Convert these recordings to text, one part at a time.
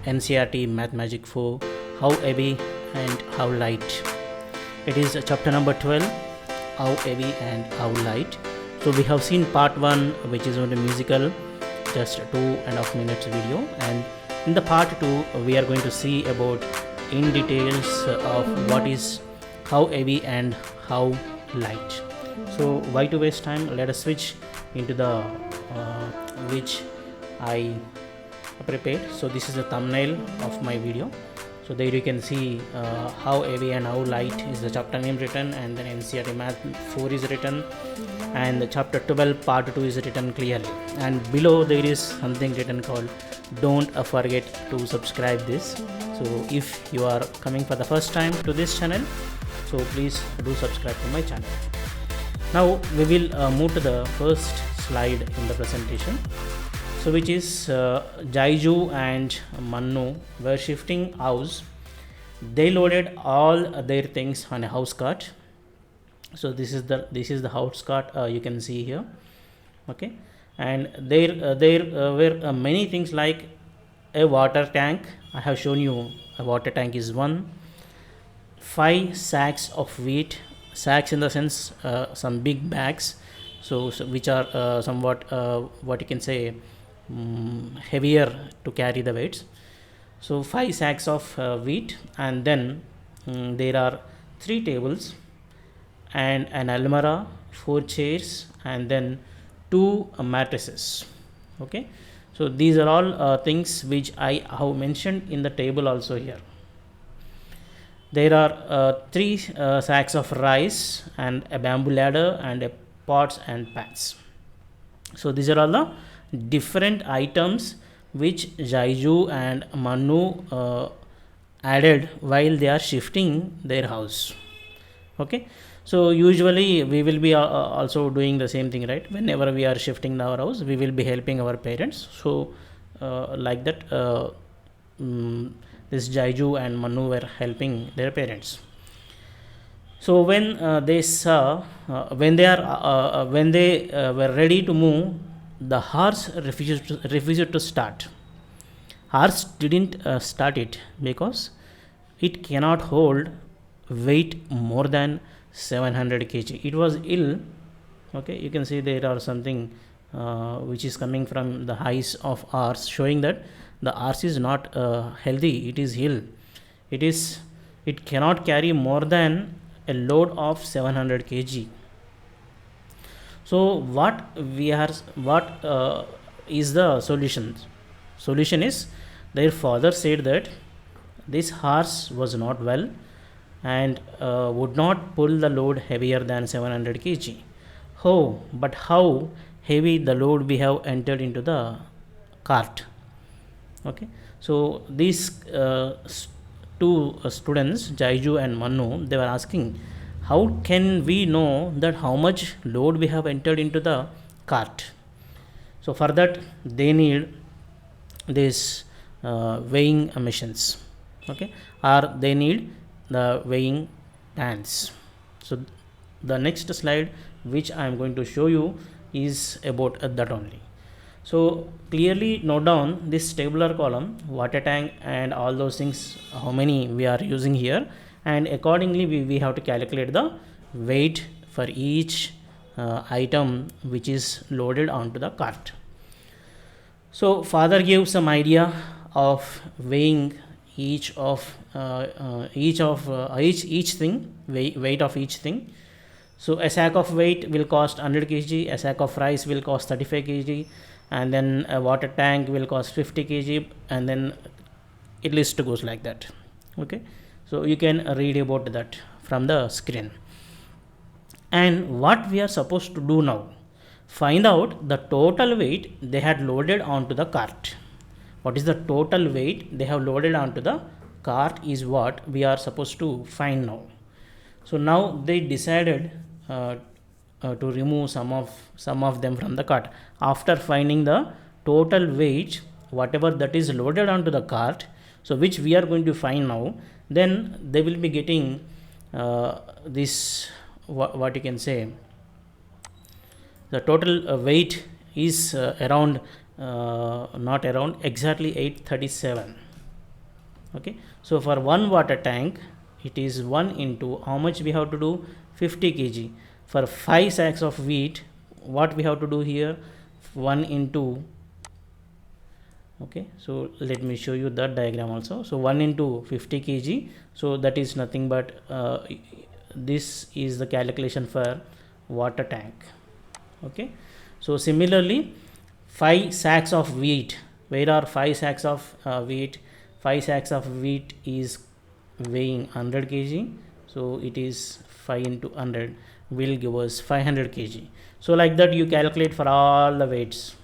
NCERT Math Magic 4, how heavy and how light. It is chapter number 12, how heavy and how light. So we have seen part 1, which is on the musical, just 2.5 minutes video, and in the part 2 we are going to see about in details of what is how heavy and how light. So why to waste time, let us switch into the which I prepared. So this is the thumbnail of my video. So there you can see how heavy and how light is the chapter name written, and then NCERT Math 4 is written, and the chapter 12 part 2 is written clearly, and below there is something written called don't forget to subscribe this. So if you are coming for the first time to this channel, so please do subscribe to my channel. Now we will move to the first slide in the presentation. So which is Jaiju and Maono were shifting house. They loaded all their things on a house cart. So this is the house cart you can see here. Okay, and there were many things like a water tank. I have shown you a water tank is one. 5 sacks of wheat. Sacks in the sense some big bags. So which are somewhat what you can say heavier to carry the weights. So 5 sacks of wheat, and then there are 3 tables and an almirah, 4 chairs, and then 2 mattresses. Okay, so these are all things which I have mentioned in the table also here. There are 3 sacks of rice and a bamboo ladder and a pots and pans. So these are all the different items which Jaiju and Maono added while they are shifting their house. Okay, so usually we will be also doing the same thing, right? Whenever we are shifting our house, we will be helping our parents. So like that this Jaiju and Maono were helping their parents. So when they saw when they were ready to move, the horse refused to start. Horse didn't start it because it cannot hold weight more than 700 kg. It was ill. Okay, you can see there are something which is coming from the eyes of horse, showing that the horse is not healthy. It is ill. It cannot carry more than a load of 700 kg. So what is the solution? Solution is their father said that this horse was not well and would not pull the load heavier than 700 kg. But how heavy the load we have entered into the cart. Okay, so these 2 students, Jaiju and Maono, they were asking, how can we know that how much load we have entered into the cart? So for that they need this weighing machines. Okay, or they need the weighing pans. So the next slide which I am going to show you is about that only. So clearly note down this tabular column, water tank and all those things, how many we are using here, and accordingly we have to calculate the weight for each item which is loaded onto the cart. So father gave some idea of weighing each thing, weight of each thing. So a sack of weight will cost 100 kg, a sack of rice will cost 35 kg, and then a water tank will cost 50 kg, and then it list goes like that. Okay, so you can read about that from the screen. And what we are supposed to do now, find out the total weight they had loaded onto the cart. What is the total weight they have loaded onto the cart is what we are supposed to find now. So now they decided to remove some of them from the cart. After finding the total weight, whatever that is loaded onto the cart, so which we are going to find now, then they will be getting this what you can say, the total weight is around not around exactly 837. Okay, so for one water tank it is 1 into how much we have to do, 50 kg. For 5 sacks of wheat, what we have to do here, 1 into, okay, so let me show you that diagram also. So 1 into 50 kg, so that is nothing but this is the calculation for water tank. Okay, so similarly 5 sacks of wheat, where are 5 sacks of wheat? 5 sacks of wheat is weighing 100 kg, so it is 5 into 100 will give us 500 kg. So like that you calculate for all the weights.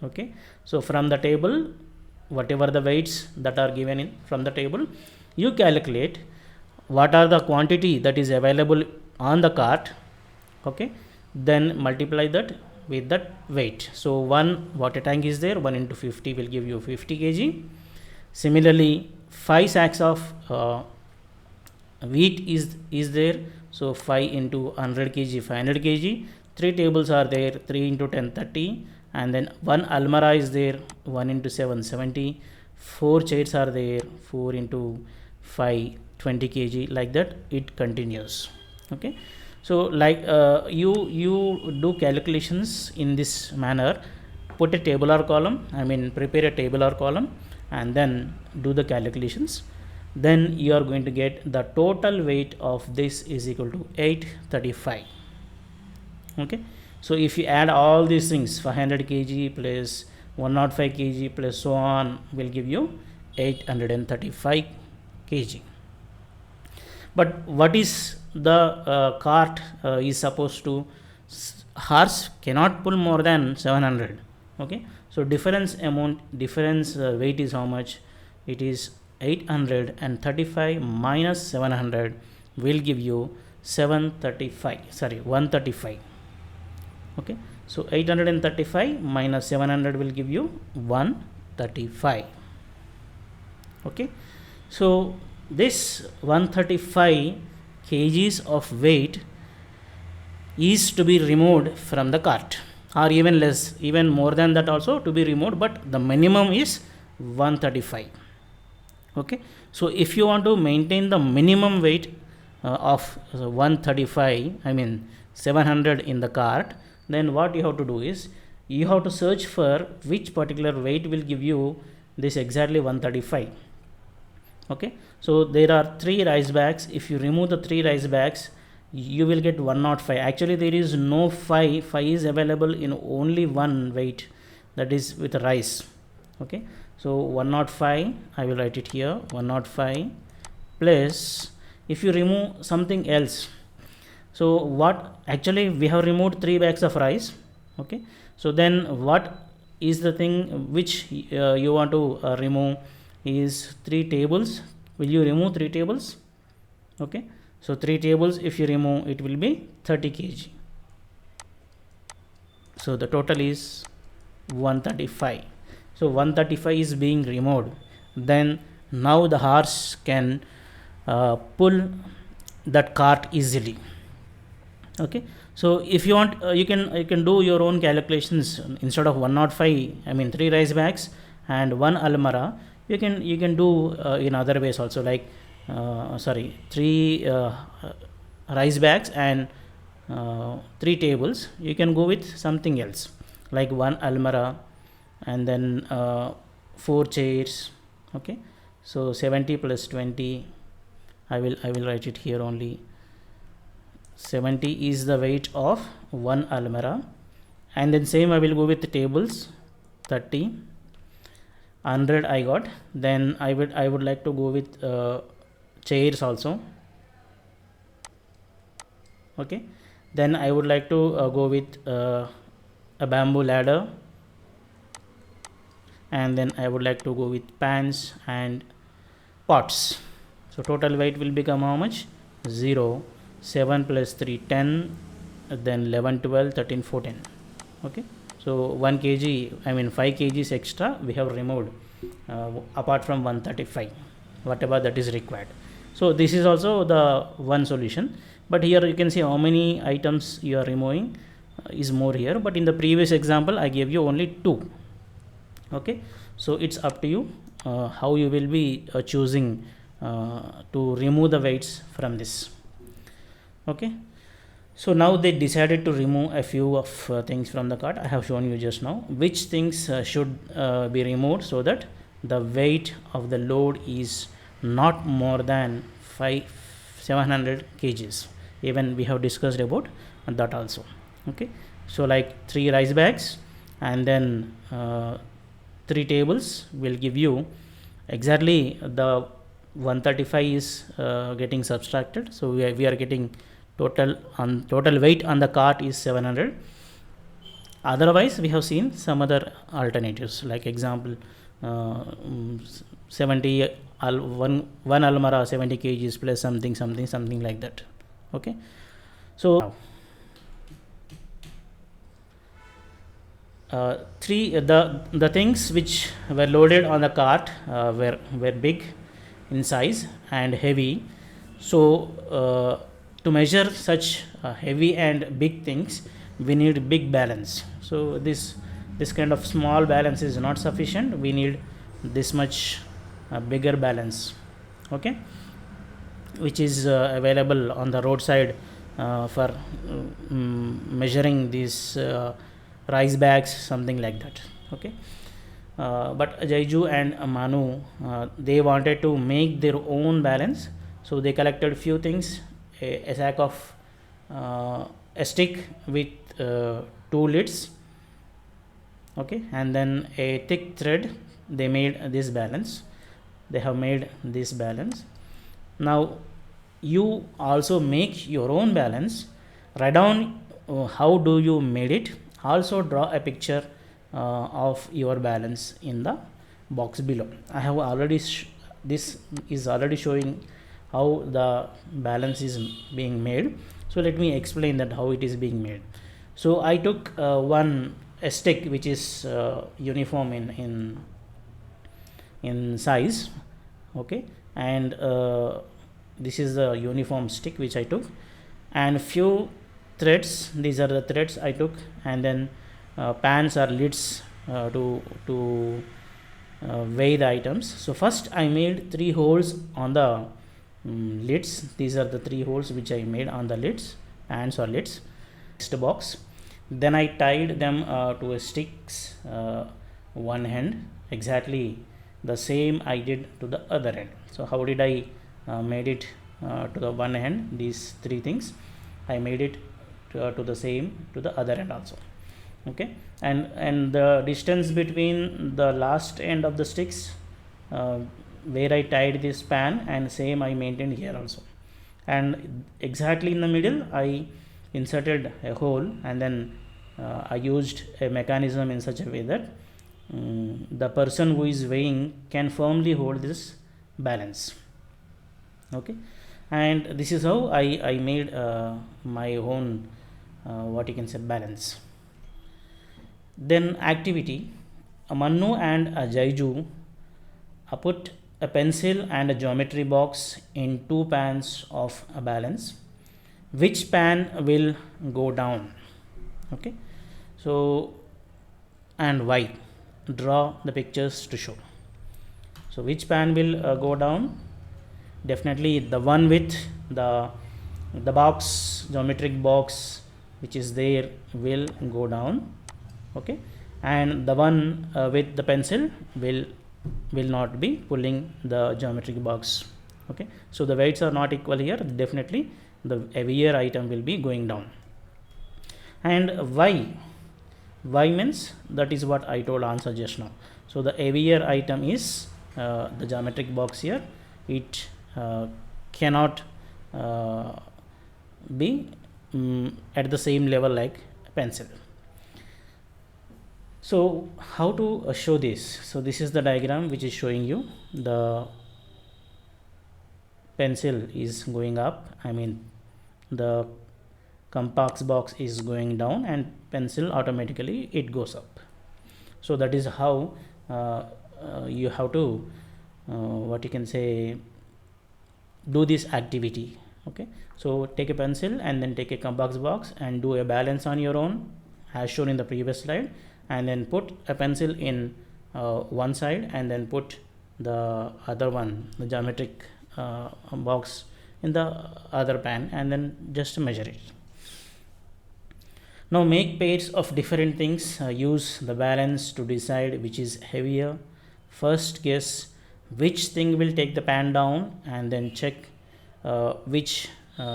Okay, so from the table, whatever the weights that are given in from the table, you calculate what are the quantity that is available on the cart. Okay, then multiply that with that weight. So one water tank is there, 1 into 50 will give you 50 kg. Similarly 5 sacks of wheat is there, so 5 into 100 kg 500 kg. 3 tables are there, 3 into 10 30, and then one almara is there, 1 into 7 70. 4 chairs are there, 4 into 5 20 kg, like that it continues. Okay, so like you do calculations in this manner. Put a tabular column, prepare a tabular column and then do the calculations. Then you are going to get the total weight of this is equal to 835. Okay, so if you add all these things, 500 kg plus 105 kg plus so on, will give you 835 kg. But what is the cart is supposed to, horse cannot pull more than 700. Okay, so difference weight is how much? It is 835 minus 700 will give you 135. Okay, so 835 minus 700 will give you 135. Okay, so this 135 kgs of weight is to be removed from the cart, or even less, even more than that also to be removed, but the minimum is 135. Okay, so if you want to maintain the minimum weight of 135, 700 in the cart, then what you have to do is you have to search for which particular weight will give you this exactly 135. Okay, so there are 3 rice bags. If you remove the 3 rice bags, you will get 105. Actually there is no 5 is available in only one weight, that is with rice. Okay, so 105, I will write it here, 105 plus, if you remove something else, so what, actually we have removed 3 bags of rice. Okay, so then what is the thing which you want to remove is 3 tables. Will you remove 3 tables? Okay, so 3 tables if you remove, it will be 30 kg. So the total is 135. So 135 is being removed. Then now the horse can pull that cart easily. Okay, so if you want, you can do your own calculations. Instead of 105, 3 rice bags and 1 almara, you can do in other ways also, like 3 rice bags and 3 tables. You can go with something else, like 1 almara and then 4 chairs. Okay, so 70 plus 20, I will write it here only. 70 is the weight of 1 almara, and then same I will go with the tables. 30, 100 I got. Then I would like to go with chairs also. Okay, then I would like to go with a bamboo ladder, and then I would like to go with pans and pots. So total weight will become how much? 0, 7 plus 3 10, then 11 12 13 14. Okay, so 1 kg, 5 kgs extra we have removed apart from 135, whatever that is required. So this is also the one solution, but here you can see how many items you are removing is more here, but in the previous example I gave you only 2. Okay, so it's up to you how you will be choosing to remove the weights from this. Okay, so now they decided to remove a few of things from the cart. I have shown you just now which things should be removed, so that the weight of the load is not more than 700 kgs. Even we have discussed about that also. Okay, so like 3 rice bags and then 3 tables will give you exactly the 135 is getting subtracted. So we are getting total weight on the cart is 700. Otherwise we have seen some other alternatives, like example 70 one almara 70 kgs plus something like that. Okay, so the things which were loaded on the cart were big in size and heavy. So to measure such heavy and big things, we need big balance. So this kind of small balance is not sufficient. We need this much bigger balance. Okay, which is available on the roadside for measuring these rice bags, something like that. Okay, but Jaiju and Manu they wanted to make their own balance, so they collected few things: a sack of a stick with 2 lids, okay, and then a thick thread. They made this balance. They have made this balance. Now you also make your own balance. Write down how do you made it. Also draw a picture of your balance in the box below. I have already this is already showing how the balance is being made. So let me explain that how it is being made. So I took a stick which is uniform in size. Okay, and this is the uniform stick which I took, and few threads. These are the threads I took, and then pans or lids to weigh the items. So first I made 3 holes on the lids. These are the 3 holes which I made on the lids, pans or lids. Next box, then I tied them to a stick's one end, exactly the same I did to the other end. So how did I made it to the one end? These 3 things I made it to the same to the other end also. Okay, and the distance between the last end of the sticks where I tied this pan, and same I maintained here also. And exactly in the middle I inserted a hole, and then I used a mechanism in such a way that the person who is weighing can firmly hold this balance. Okay, and this is how I made my own what you can say balance. Then activity, Manu and Jaiju put a pencil and a geometry box in 2 pans of a balance. Which pan will go down? Okay, so and why? Draw the pictures to show. So which pan will go down? Definitely the one with the box, geometric box which is there will go down. Okay, and the one with the pencil will not be pulling the geometric box. Okay, so the weights are not equal here. Definitely the heavier item will be going down. And why means that is what I told answer just now. So the heavier item is the geometric box here. It cannot be at the same level like pencil. So how to show this? So this is the diagram which is showing you the pencil is going up, I mean the compact box is going down, and pencil automatically it goes up. So that is how you have to what you can say do this activity. Okay, so take a pencil and then take a compact box and do a balance on your own as shown in the previous slide, and then put a pencil in one side and then put the other one, the geometric box in the other pan, and then just measure it. Now make pairs of different things. Use the balance to decide which is heavier. First guess which thing will take the pan down, and then check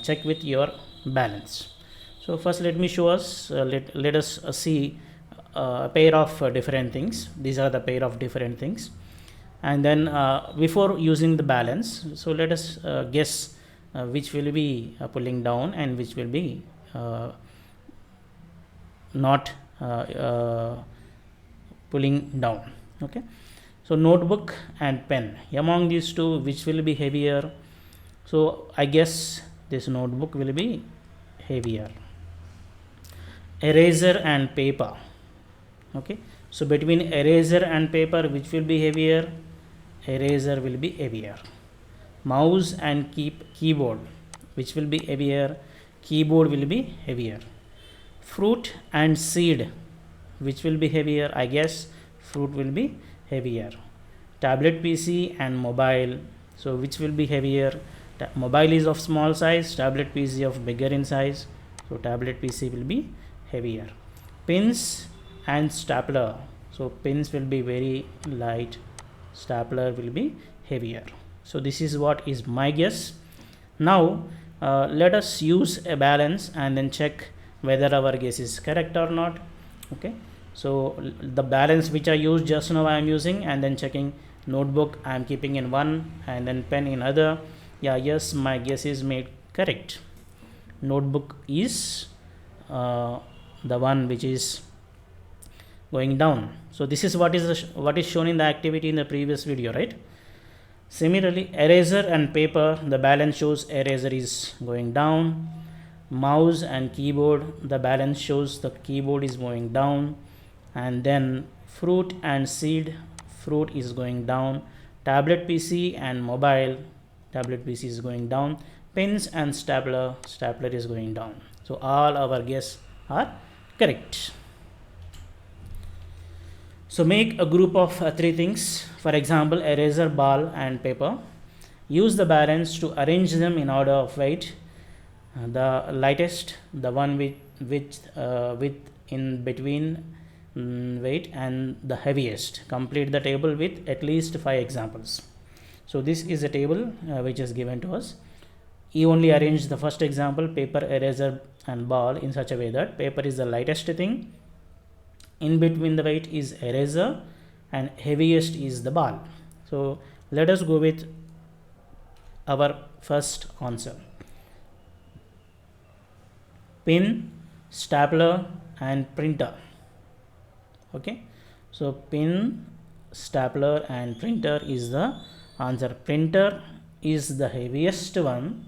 check with your balance. So first let me show us, let us see a pair of different things. These are the pair of different things, and then before using the balance, so let us guess which will be pulling down and which will be not pulling down. Okay, so notebook and pen, among these two which will be heavier? So I guess this notebook will be heavier. Eraser and paper. Okay, so between eraser and paper, which will be heavier? Eraser will be heavier. Mouse and keyboard, which will be heavier? Keyboard will be heavier. Fruit and seed, which will be heavier? I guess fruit will be heavier. Tablet PC and mobile, so which will be heavier? Mobile is of small size, tablet PC of bigger in size, so tablet PC will be heavier. Pins and stapler, so pins will be very light, stapler will be heavier. So this is what is my guess. Now let us use a balance and then check whether our guess is correct or not. Okay, so the balance which I used just now I am using, and then checking. Notebook I am keeping in one, and then pen in other. Yeah, yes, my guess is made correct. Notebook is the one which is going down. So this is what is shown in the activity in the previous video, right? Similarly, eraser and paper, the balance shows eraser is going down. Mouse and keyboard, the balance shows the keyboard is going down. And then fruit and seed, fruit is going down. Tablet PC and mobile, tablet PC is going down. Pins and stapler, stapler is going down. So all our guess are correct. So make a group of 3 things. For example, eraser, ball and paper. Use the balance to arrange them in order of weight. The lightest, the one with in between weight, and the heaviest. Complete the table with at least 5 examples. So this is a table which is given to us. You only arrange the first example, paper, eraser and ball, in such a way that paper is the lightest thing, in between the weight is eraser, and heaviest is the ball. So let us go with our first answer. Pin, stapler and printer. Okay, so pin, stapler and printer is the answer. Printer is the heaviest one.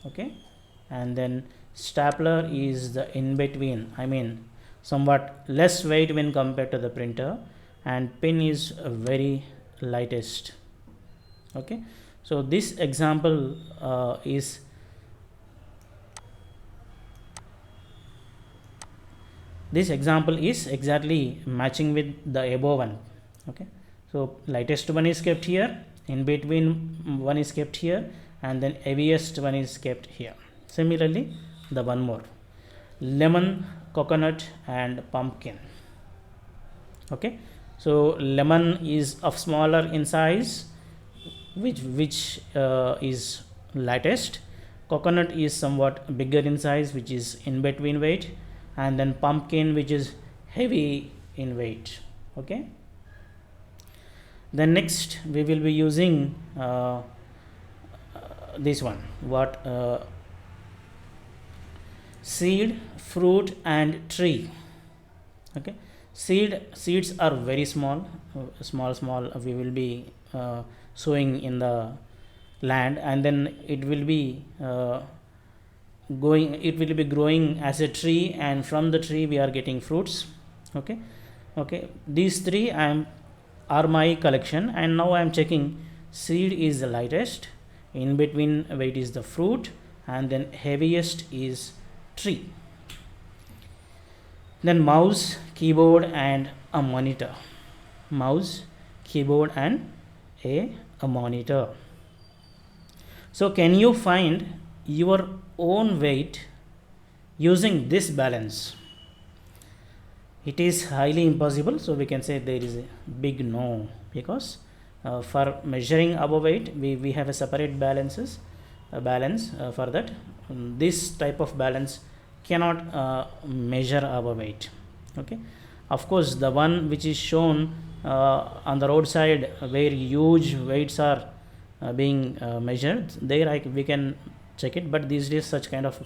Okay, and then stapler is the in between, I mean somewhat less weight when compared to the printer, and pin is very lightest. Okay, so this example is exactly matching with the above one. Okay, so lightest one is kept here, in between one is kept here, and then heaviest one is kept here. Similarly, the one more, lemon, coconut and pumpkin. Okay, so lemon is of smaller in size, which is lightest. Coconut is somewhat bigger in size, which is in between weight, and then pumpkin, which is heavy in weight. Okay, then next we will be using this one, seed, fruit and tree. Okay, seeds are very small, we will be sowing in the land, and then it will be growing as a tree, and from the tree we are getting fruits. Okay, these 3 are my collection, and now I am checking. Seed is the lightest, in between weight is the fruit, and then heaviest is tree. Then mouse, keyboard and a monitor. Mouse, keyboard and a monitor. So can you find your own weight using this balance? It is highly impossible, so we can say there is a big no, because for measuring our weight we have a separate balance for that. This type of balance cannot measure our weight. Okay, of course the one which is shown on the roadside where huge weights are being measured, there we can check it, but these days such kind of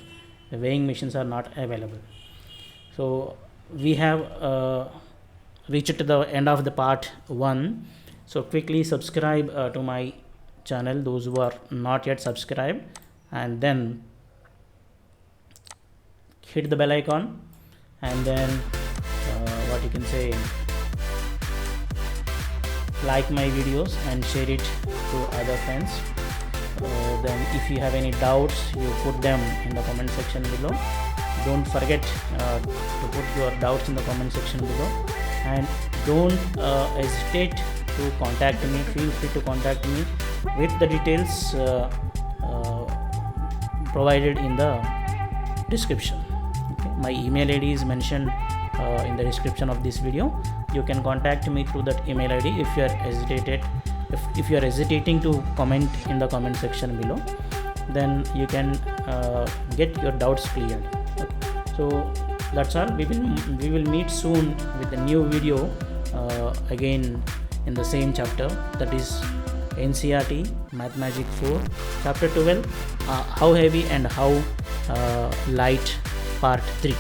weighing machines are not available. So we have reached to the end of the part 1. So quickly subscribe to my channel, those who are not yet subscribed, and then hit the bell icon, and then what you can say, like my videos and share it to other friends. Then if you have any doubts, you put them in the comment section below. Don't forget to put your doubts in the comment section below, and don't hesitate to contact me. Feel free to contact me with the details provided in the description. Okay. My email ID is mentioned in the description of this video. You can contact me through that email ID if you are hesitating to comment in the comment section below. Then you can get your doubts cleared. Okay. So that's all. We will meet soon with a new video again in the same chapter, that is NCERT Mathematics 4 Chapter 12, how heavy and how light, Part 3.